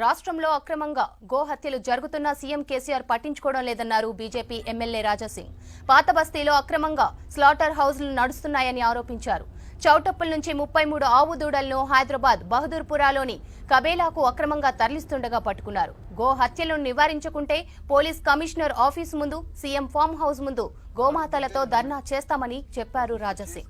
రాష్ట్రంలో అక్రమంగా గోహత్యలు జరుగుతున్నా సీఎం కేసీఆర్ పట్టించుకోవడం లేదన్నారు బీజేపీ ఎమ్మెల్యే రాజాసింగ్. పాత బస్తీలో అక్రమంగా స్లాటర్ హౌజ్లు నడుస్తున్నాయని ఆరోపించారు. చౌటప్పుల నుంచి 33 ఆవు దూడలను హైదరాబాద్ బహదూర్పురాలోని కబేలాకు అక్రమంగా తరలిస్తుండగా పట్టుకున్నారు. గో హత్యలను నివారించకుంటే పోలీస్ కమిషనర్ ఆఫీసు ముందు, సీఎం ఫామ్ హౌస్ ముందు గోమాతలతో ధర్నా చేస్తామని చెప్పారు రాజాసింగ్.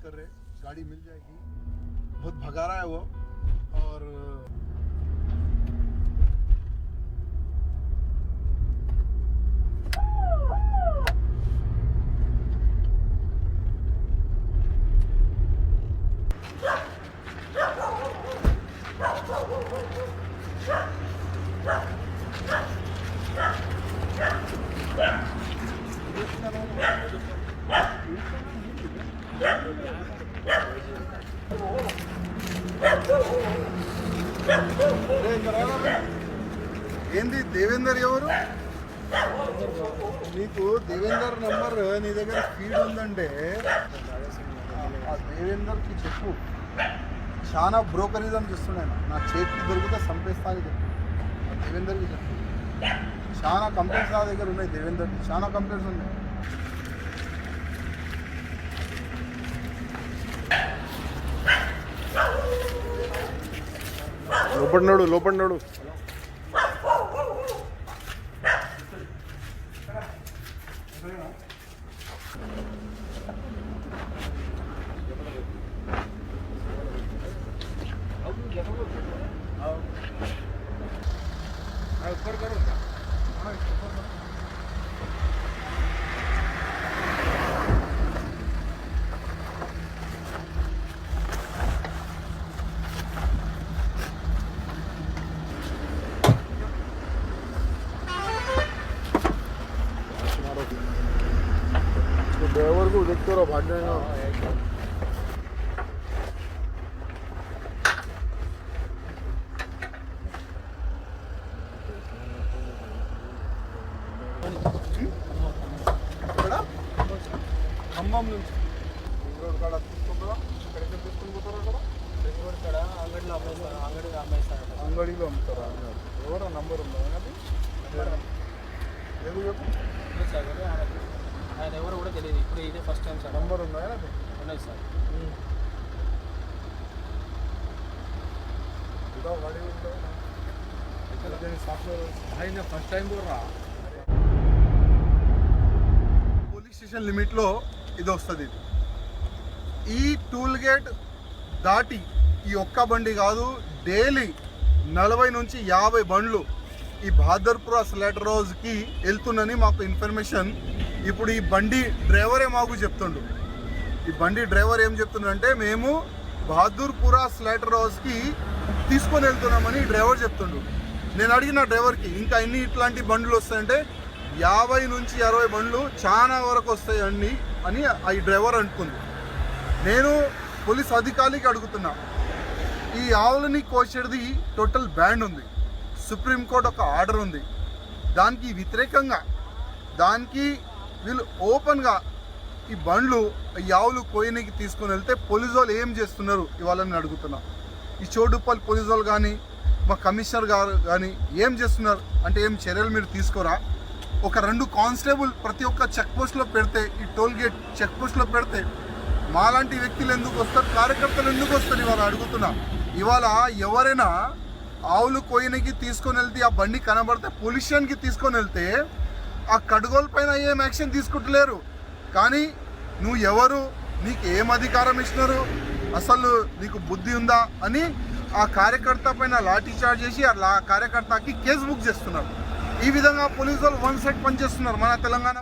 ఏంది దేవేందర్ ఎవరు? నీకు దేవేందర్ నంబర్ నీ దగ్గర స్పీడ్ ఉందంటే ఆ దేవేందర్కి చెప్పు. చాలా బ్రోకరిజం చేస్తున్నాను, నా చేతికి దొరికితే చంపేస్తా అని చెప్పు. దేవేందర్కి చెప్పు. చాలా కంప్లైంట్స్ నా దగ్గర ఉన్నాయి, దేవేందర్కి చాలా కంప్లైంట్స్ ఉన్నాయి. లోపడినాడు ड्राइवर को देखते रहो, भाग जाएगा. ఖమ్మం నుంచి రోడ్ కాడ తీసుకుంటారా? ఎక్కడికి తీసుకుని పోతారా? అక్కడ అంగడిలో అమ్ముతారా? ఎవరో నంబర్ ఉందా? అది ఏదో చెప్పు. ఆయన ఎవరు కూడా తెలియదు, ఇప్పుడు ఇదే ఫస్ట్ టైం సార్. నంబర్ ఉందా? ఉన్నాయి సార్. ఫస్ట్ టైం కూడా పోలీస్ స్టేషన్ లిమిట్లో ఇది వస్తుంది. ఈ టూల్ గేట్ దాటి ఈ ఒక్క బండి కాదు, డైలీ 40 నుంచి 50 బండ్లు ఈ బహదూర్పురా స్లాటర్ హౌస్కి వెళ్తుందని మాకు ఇన్ఫర్మేషన్. ఇప్పుడు ఈ బండి డ్రైవరే మాకు చెప్తుండు. ఈ బండి డ్రైవర్ ఏం చెప్తుండంటే, మేము బహదూర్పురా స్లాటర్ హౌస్కి తీసుకొని వెళ్తున్నామని డ్రైవర్ చెప్తుండు. నేను అడిగిన డ్రైవర్కి ఇంకా ఎన్ని ఇట్లాంటి బండ్లు వస్తాయంటే 50 నుంచి 60 బండ్లు చాలా వరకు వస్తాయండి అని ఈ డ్రైవర్ అనుకుంది. నేను పోలీస్ అధికారికి అడుగుతున్నా, ఈ ఆవులని కోసేది టోటల్ బ్యాన్ ఉంది, సుప్రీంకోర్టు ఒక ఆర్డర్ ఉంది, దానికి వ్యతిరేకంగా దానికి వీళ్ళు ఓపెన్గా ఈ బండ్లు ఈ ఆవులు కోయనికి తీసుకుని వెళ్తే పోలీసు వాళ్ళు ఏం చేస్తున్నారు ఇవాళ నేను అడుగుతున్నా. ఈ చోటుపల్లి పోలీసు వాళ్ళు కానీ మా కమిషనర్ గారు కానీ ఏం చేస్తున్నారు అంటే, ఏం చర్యలు మీరు తీసుకోరా? ఒక 2 కానిస్టేబుల్ ప్రతి ఒక్క చెక్ పోస్ట్లో పెడితే, ఈ టోల్ గేట్ చెక్ పోస్ట్లో పెడితే మాలాంటి వ్యక్తులు ఎందుకు వస్తారు, కార్యకర్తలు ఎందుకు వస్తారు ఇవాళ అడుగుతున్నా. ఇవాళ ఎవరైనా ఆవులు కోయనికి తీసుకొని వెళ్తే ఆ బండి కనబడితే పోలీస్ స్టేషన్కి తీసుకొని వెళ్తే ఆ కడుగోల పైన ఏం యాక్షన్ తీసుకుంటలేరు. కానీ నువ్వు ఎవరు, నీకు ఏం అధికారం ఇచ్చినారు, అసలు నీకు బుద్ధి ఉందా అని ఆ కార్యకర్త పైన లాఠీ చార్జ్ చేసి ఆ కార్యకర్తకి కేసు బుక్ చేస్తున్నారు. ఈ విధంగా పోలీసు వాళ్ళు వన్ సైడ్ పనిచేస్తున్నారు మన తెలంగాణ.